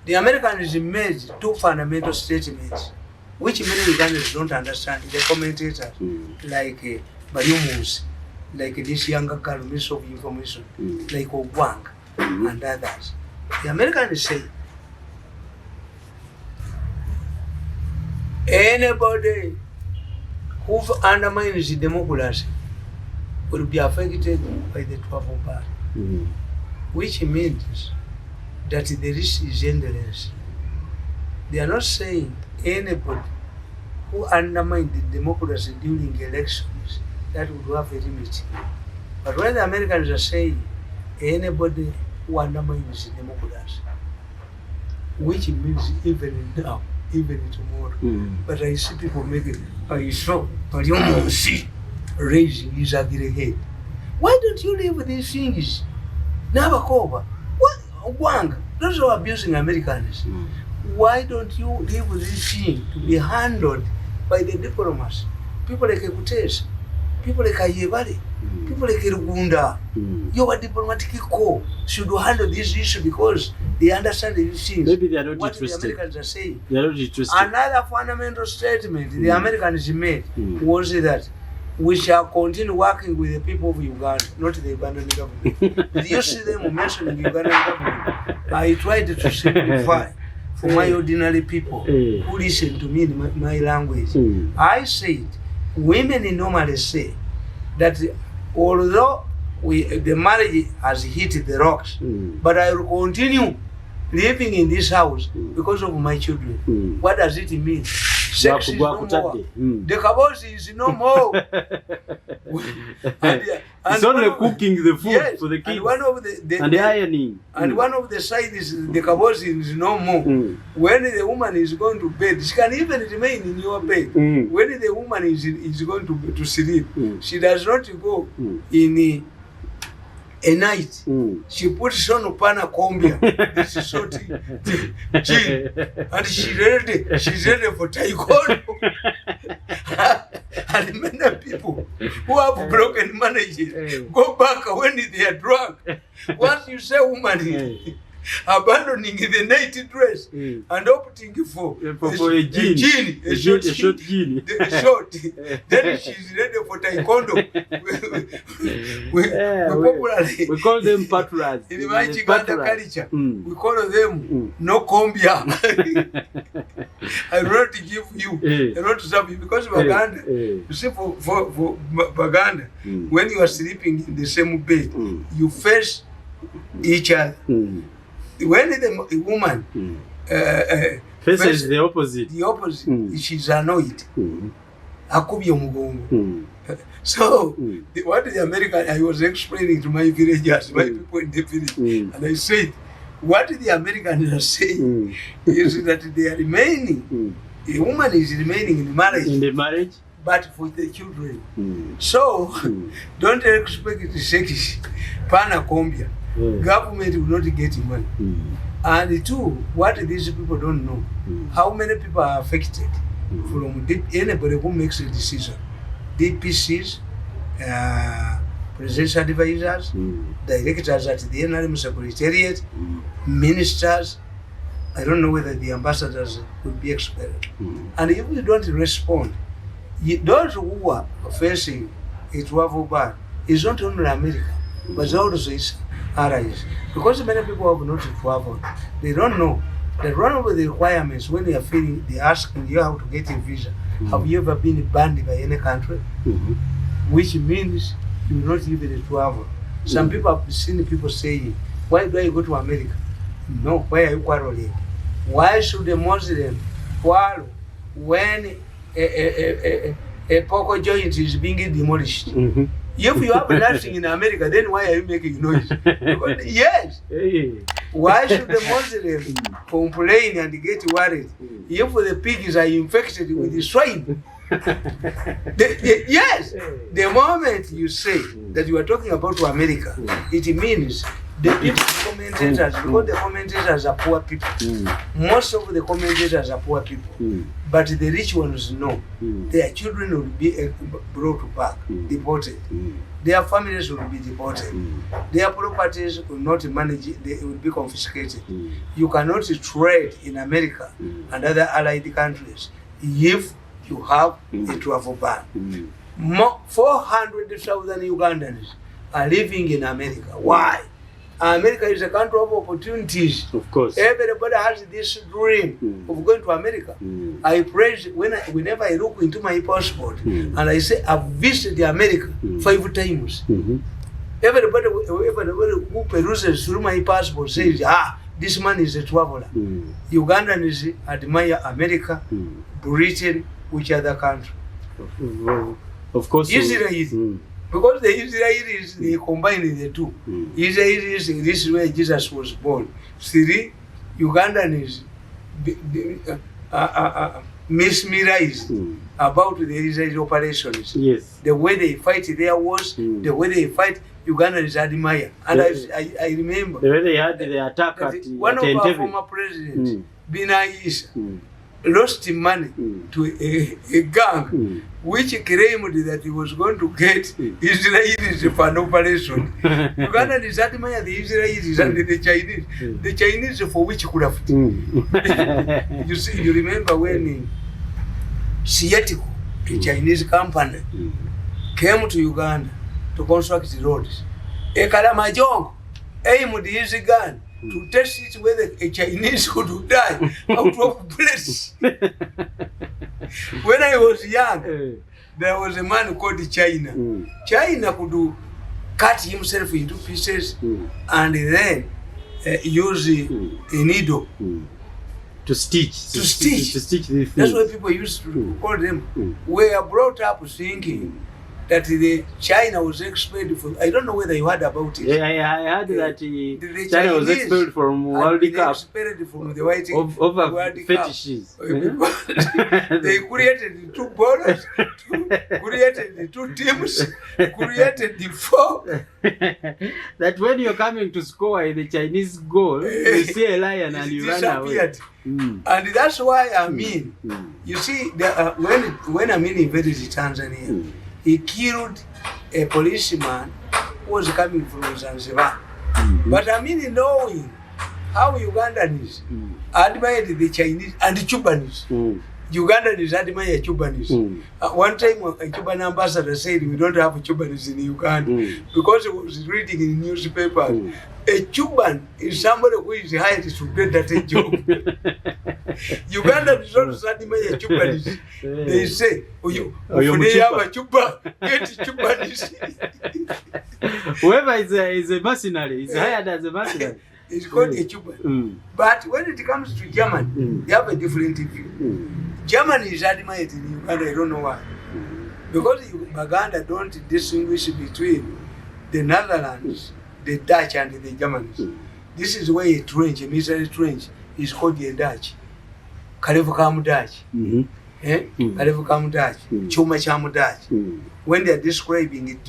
Speaker 1: The Americans made two fundamental statements, which many Ugandans don't understand. The commentators, like Bariumus, like this younger girl, Minister of Information, like Ogwang, and others. The Americans say, anybody who undermines democracy will be affected by the 12th bar, which means that the risk is endless. They are not saying anybody who undermines the democracy during elections, that would have a limit. But when the Americans are saying anybody who undermines democracy, which means even now, even tomorrow. But I see people making, I saw raising his ugly head. Why don't you leave these things? Nabakova, what? Wang, those who are abusing Americans. Why don't you leave this thing to be handled by the diplomats? People like Kutes, people like Ayebari, people like Rugunda. Your diplomatic corps should handle this issue because they understand these things.
Speaker 2: Maybe they are not
Speaker 1: what
Speaker 2: interested.
Speaker 1: The Americans are saying.
Speaker 2: They are not interested.
Speaker 1: Another fundamental statement the Americans made was that we shall continue working with the people of Uganda, not the Ugandan government. Did you see them mentioning the Ugandan government? I tried to simplify for my ordinary people who listen to me in my language. I said, women normally say that although the marriage has hit the rocks, but I will continue living in this house because of my children. What does it mean? Sex is no more. The kabosi is no more.
Speaker 2: It's only cooking the food for the kids.
Speaker 1: And one of the
Speaker 2: ironing.
Speaker 1: And one of the sides is the kabosi is no more. When the woman is going to bed, she can even remain in your bed. When the woman is going to sleep, she does not go in a night. She puts on pana combia, this is short jean, and she's ready for taekwondo. And many people who have broken marriages go back when they are drunk. Once you say woman abandoning the night dress and opting for a jean, a short jean, then she's ready for taekwondo.
Speaker 2: We call them patras.
Speaker 1: In the Chiganda culture, we call them no combia. I will not give you, I want to serve you, because Baganda, you see, for Baganda, when you are sleeping in the same bed, you face each other. When the woman
Speaker 2: faces the opposite,
Speaker 1: she's annoyed. So what the American, I was explaining to my villagers, my people in the village, and I said, what the Americans are saying is that they are remaining, a woman is remaining in marriage, but for the children. So don't expect it to sex pana combia. Government will not get money. And two, what these people don't know, how many people are affected from anybody who makes a decision. DPCs, presidential advisors, directors at the NRM Secretariat, ministers. I don't know whether the ambassadors would be expelled. And if you don't respond, those who are facing a travel ban is not only America, but also is allies. Because many people have not traveled, they don't know that one of the requirements when they are feeling, they are asking you how to get a visa. Have you ever been banned by any country? Which means you will not even travel. Some people have seen people saying, why do I go to America? No, why are you quarreling? Why should a Muslim quarrel when a poco joint is being demolished? If you have nothing in America, then why are you making noise? Because, yes. Why should the Muslim complain and get worried if the pigs are infected with the swine? Yes. The moment you say that you are talking about America, it means the people commentators, because the commentators are poor people. Most of the commentators are poor people. But the rich ones know their children will be brought back, deported. Their families will be deported. Their properties will not manage, they will be confiscated. You cannot trade in America and other allied countries if you have a travel ban. 400,000 Ugandans are living in America. Why? America is a country of opportunities.
Speaker 2: Of course.
Speaker 1: Everybody has this dream of going to America. I praise whenever I look into my passport and I say I've visited America 5 times. Everybody who peruses through my passport says, this man is a traveler. Ugandans admire America, Britain, which other country?
Speaker 2: Of course.
Speaker 1: Israel. Because the Israelis, they combine the two. Israelis, this is where Jesus was born. 3, Ugandans mesmerized about the Israeli operations.
Speaker 2: Yes.
Speaker 1: The way they fight their wars, the way they fight, Ugandans admire. And I remember
Speaker 2: the way they had the attack at
Speaker 1: one of our former presidents, Bina Isa, lost money to a gang which claimed that he was going to get Israelis for an operation. Uganda is admire the Israelis and the Chinese. The Chinese for witchcraft. You see, you remember when Sietico, a Chinese company, came to Uganda to construct the roads. A Karamajong aimed his gun to test it whether a Chinese could die out of bullets. When I was young, there was a man called China. China could cut himself into pieces and then use a needle
Speaker 2: to stitch.
Speaker 1: That's why people used to call them. We are brought up thinking that the China was expelled from. I don't know whether you heard about it.
Speaker 2: Yeah, I heard that China was expelled from World Cup.
Speaker 1: Expelled from the White
Speaker 2: over
Speaker 1: World
Speaker 2: fetishes.
Speaker 1: Cup. They created 2 bowlers, created 2 teams, created the 4.
Speaker 2: That when you're coming to score in the Chinese goal, you see a lion and you run away.
Speaker 1: And that's why Amin, you see, when Amin invaded Tanzania, he killed a policeman who was coming from Zanzibar. But Amin, knowing how Ugandans admired the Chinese and the Cubans, Ugandans admire Cubans. One time a Cuban ambassador said, we don't have Cubans in Uganda because he was reading in newspapers. A Cuban is somebody who is hired to get that job. Ugandans don't admire Cubans. They say, you have a Cuban, get Cubans.
Speaker 2: Whoever is a mercenary, is hired as a mercenary.
Speaker 1: It's called a Cuban. But when it comes to German, they have a different view. Germany is admired in Uganda, I don't know why. Because Uganda don't distinguish between the Netherlands, the Dutch and the Germans. This is why a trench, a military trench, is called the Dutch. Kalevu kamu Dutch. Kalevu kamu Dutch. Chuma chamu Dutch. When they are describing it,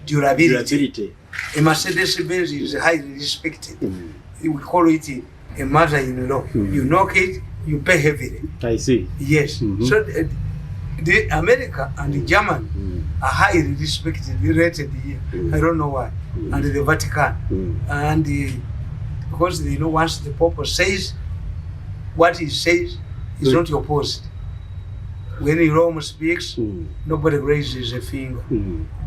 Speaker 1: durability. A Mercedes-Benz is highly respected. We call it a mother-in-law. You knock it, you pay heavily.
Speaker 2: I see.
Speaker 1: Yes. So the America and the German are highly respected, rated here. I don't know why. And the Vatican. And because they know once the Pope says what he says is not opposed. When Rome speaks, nobody raises a finger.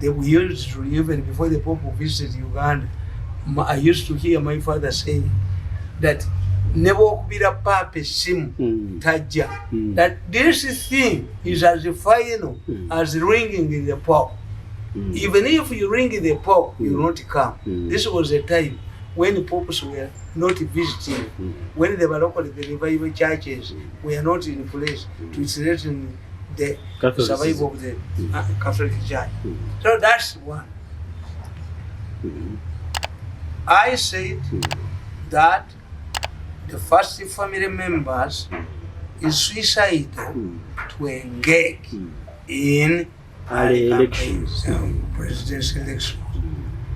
Speaker 1: We used to, even before the Pope visited Uganda, I used to hear my father saying that never kubira pape simu taja. That this thing is as final as ringing in the Pope. Even if you ring the Pope, you will not come. This was a time when the popes were not visiting, when the local revival churches were not in place to threaten the survival of the Catholic Church. So that's one. I said that the first family members is suicidal to engage in elections, presidential elections.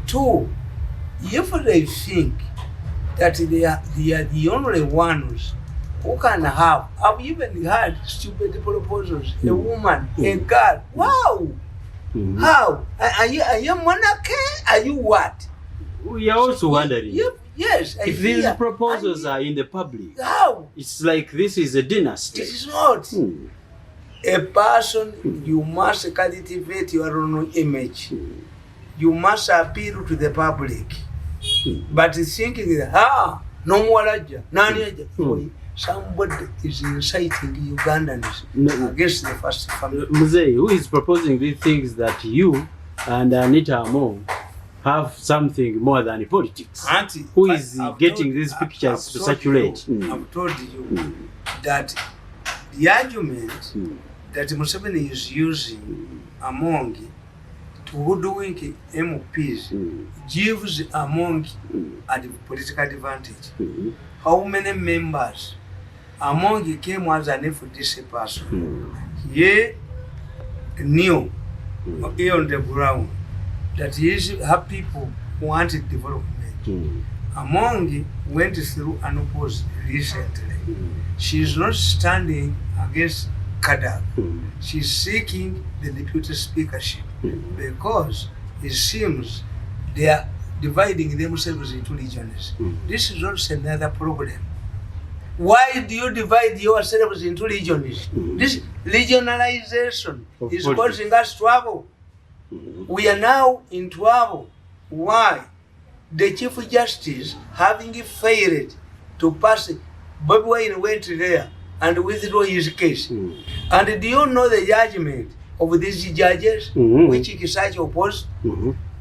Speaker 1: 2, if they think that they are the only ones who can have, I've even had stupid proposals, a woman, a girl, wow! How? Are you monarchy? Are you what?
Speaker 2: We are also wondering.
Speaker 1: Yes.
Speaker 2: If these proposals are in the public,
Speaker 1: how?
Speaker 2: It's like this is a dynasty.
Speaker 1: It is not. A person, you must cultivate your own image. You must appeal to the public. But thinking that, no more Raja, somebody is inciting Ugandans against the first family.
Speaker 2: Mzee, who is proposing these things that you and Anita Among have something more than politics?
Speaker 1: Auntie,
Speaker 2: who is getting these pictures to circulate?
Speaker 1: I've told you that the argument that Museveni is using among doing MPs gives among a political advantage. How many members among came as an FDC person? He knew on the ground that he have people who wanted development. Among went through an opposed recently. She is not standing against Kadab. She is seeking the deputy speakership because it seems they are dividing themselves into regions. This is also another problem. Why do you divide yourselves into regions? This regionalization is causing us trouble. We are now in trouble. Why? The Chief Justice, having failed to pass it, Bobi Wine went there and withdrew his case. And do you know the judgment of these judges, which Kisaki opposed.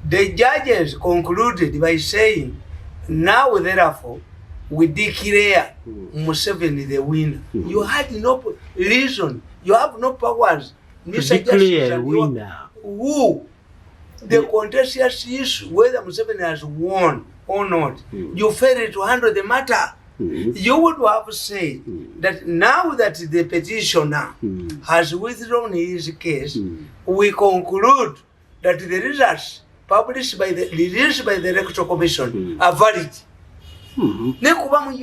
Speaker 1: The judges concluded by saying, now therefore, we declare Museveni the winner. You had no reason, you have no powers.
Speaker 2: Declare a winner.
Speaker 1: Who? The contentious issue, whether Museveni has won or not, you failed to handle the matter. You would have said that now that the petitioner has withdrawn his case, we conclude that the results published by released by the Electoral Commission are valid. Because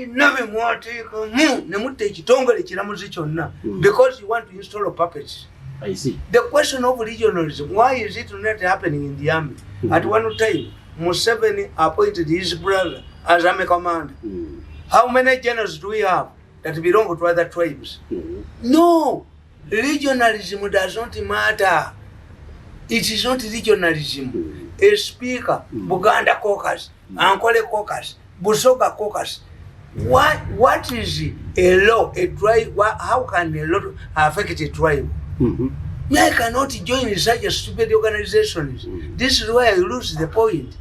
Speaker 1: you want to install a puppet.
Speaker 2: I see.
Speaker 1: The question of regionalism, why is it not happening in the army? At one time, Museveni appointed his brother as army commander. How many generals do we have that belong to other tribes? No, regionalism does not matter. It is not regionalism. A speaker, Buganda caucus, Ankole caucus, Busoga caucus. What is a law, a tribe? How can a law affect a tribe? I cannot join such a stupid organizations. This is why I lose the point.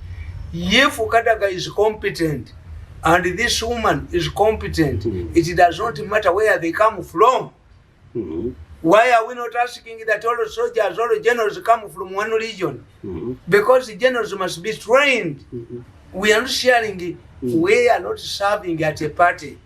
Speaker 1: If Kadaga is competent and this woman is competent, it does not matter where they come from. Why are we not asking that all soldiers, all generals come from one region? Because the generals must be trained. We are not sharing, we are not serving at a party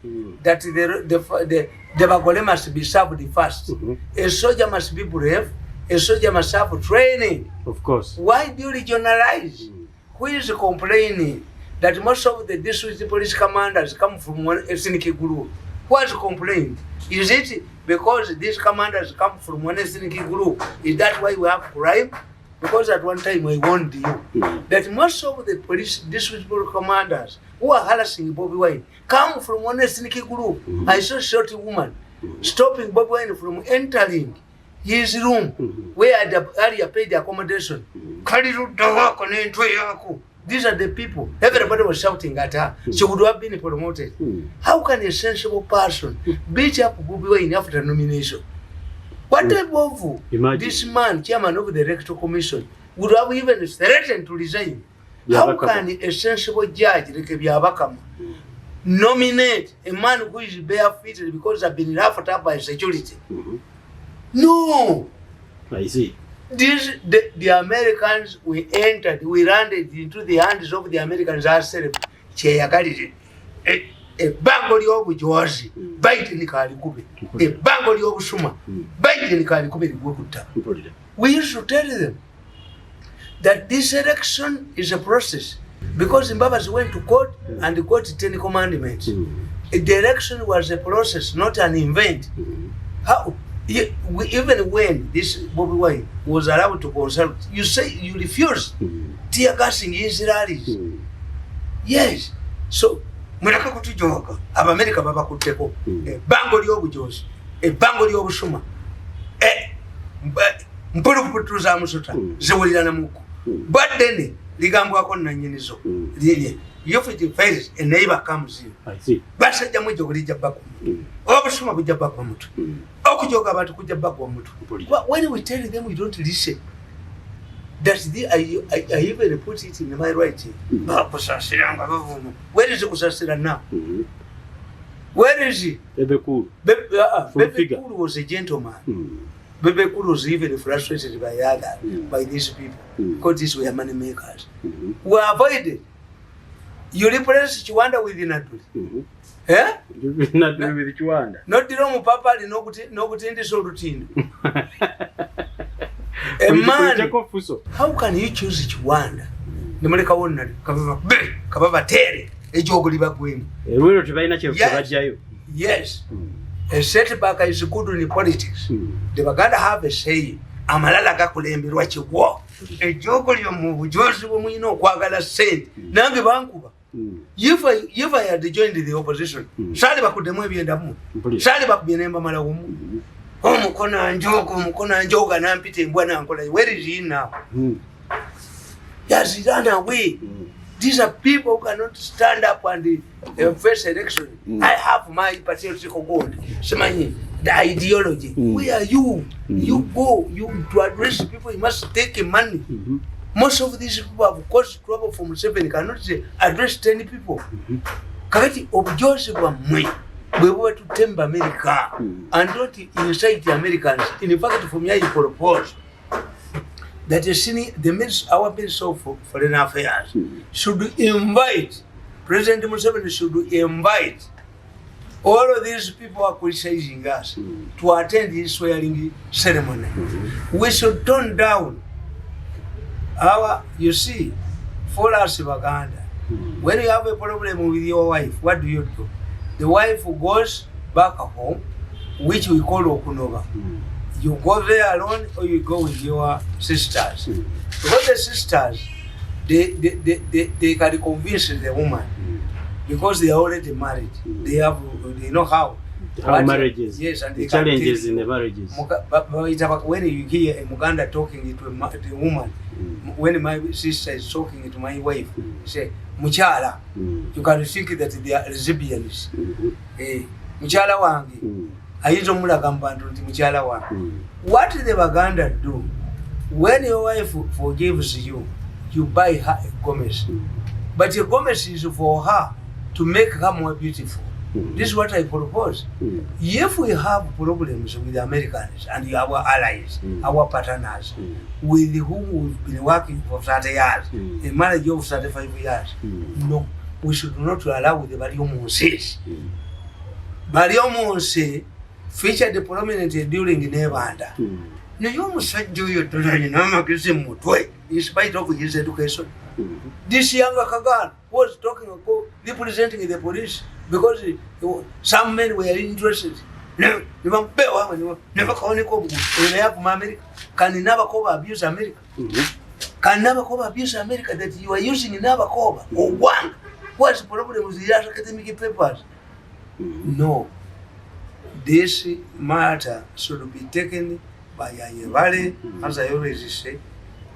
Speaker 1: that the Bagole must be served first. A soldier must be brave, a soldier must have training.
Speaker 2: Of course.
Speaker 1: Why do you regionalize? Who is complaining that most of the district police commanders come from one ethnic group? Who has complained? Is it because these commanders come from one ethnic group? Is that why we have crime? Because at one time I warned you that most of the police district commanders who are harassing Bobi Wine come from one ethnic group. I saw a short woman stopping Bobi Wine from entering his room where the area paid the accommodation. These are the people. Everybody was shouting at her. She would have been promoted. How can a sensible person beat up Bobi Wine after nomination? What type of this man, chairman of the Electoral Commission, would have even threatened to resign? How can a sensible judge like Byabakama nominate a man who is barefooted because I've been laughed at by security? No.
Speaker 2: I see.
Speaker 1: The Americans, we landed into the hands of the Americans ourselves. A bangoli obu Jozi, Biden Kalikube, a bangoli obu Suma, Biden Kalikube Gukutta. We used to tell them that this election is a process because Zimbabwe went to court and got 10 commandments. The election was a process, not an event. How? Even when this Bobi Wine was allowed to consult, you say you refused tear gassing his rallies. Yes. So, Mulaka kutujoka, America baba kuteko, bango lyobu Jozi, bango lyobu Suma, mpulu kutuza amusota, zewulira muku. But then, ligambo akonna nyinizo. If it fails, a neighbor comes in.
Speaker 2: I see.
Speaker 1: Basa jamu jogoli jabaku. Obu Suma kujabaku mutu. Okujoga abantu kujabaku mutu. When we tell them we don't listen, that's the I even put it in my writing. Where is Kusasira now? Where is he?
Speaker 2: Bebe Cool.
Speaker 1: Bebe Cool was a gentleman. Bebe Cool was even frustrated by these people because these were money makers. We avoided. You replace Chiwanda with Natuli. Eh?
Speaker 2: Natuli with Chiwanda.
Speaker 1: Not the Romu Papa, no good in this routine. A man, how can you choose Chiwanda? The Malika wonder, Kababa Terry, a jogoliba queen. Yes. A setback is good in politics. They were gonna have a say. Amalala Gakulembi, what you walk. A jogolium, Joseph, we know, Quagala said, Nangi Bankuba. If I had joined the opposition, Saliba could be in the moon. Saliba be named Malamu. Oh, Mukona and Joga and Ampiti and Buana. Where is he now? Yes, he's run away. These are people who cannot stand up and the first election. I have my patriotic gold. Semani, the ideology. Where are you? You go, you to address people, you must take money. Most of these people have caused trouble from 7, cannot say address 10 people. Kakati obujose bwa mwe bwe to temba America and not incite Americans. In fact, from here you propose that our Minister of Foreign Affairs should invite, President Museveni should invite all of these people who are criticizing us to attend this swearing ceremony. We should turn down you see, for us Baganda, when you have a problem with your wife, what do? The wife goes back home, which we call Okunova. You go there alone or you go with your sisters. Because the sisters, they can convince the woman because they are already married. They know how
Speaker 2: marriages.
Speaker 1: Yes, and
Speaker 2: the challenges in the marriages.
Speaker 1: When you hear a Muganda talking to a woman, when my sister is talking to my wife, say Muchala, you can think that they are lesbians. Muchala wangi. Ayizo mula gamba nti Muchala wangi. What the Baganda do? When your wife forgives you, you buy her a gomez. But a gomez is for her to make her more beautiful. This is what I propose. If we have problems with the Americans and our allies, our partners, with whom we've been working for 30 years, a marriage of 35 years, no, we should not allow the Bariomonses. Bariomonse featured prominently during Nevada. No, you almost said you in spite of his education. This younger Kagan was talking about representing the police because some men were interested. No, you want never call America. Can you never cover abuse America? Can never cover abuse America that you are using never cover or one. What's the problem with the academic papers? No. This matter should be taken by Ayevale, as I always say,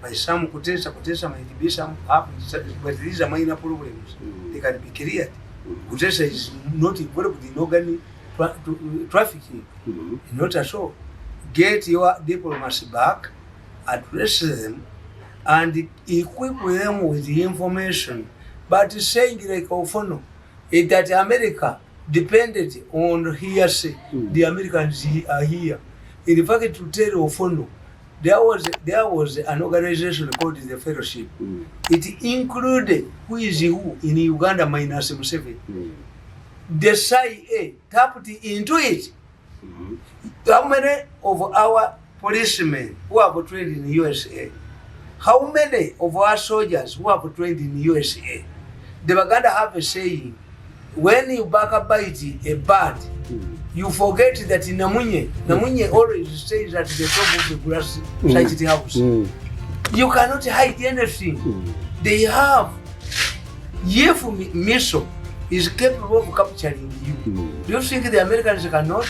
Speaker 1: by some Kutesa might be some but these are minor problems. They can be cleared. Kutesa is not involved in organ trafficking. Not at all. Get your diplomacy back, address them, and equip them with the information. But saying like Ofono, is that America depended on hearsay. The Americans are here. In fact, to tell Ofono, there was an organization called the Fellowship. It included who is who in Uganda minus Museveni. The CIA tapped into it. How many of our policemen who have trained in the USA? How many of our soldiers who have trained in the USA? The Baganda have a saying, when you backbite a bird, you forget that Namunye always stays at the top of the grass side house. You cannot hide anything. They have. If Miso is capable of capturing you, do you think the Americans cannot?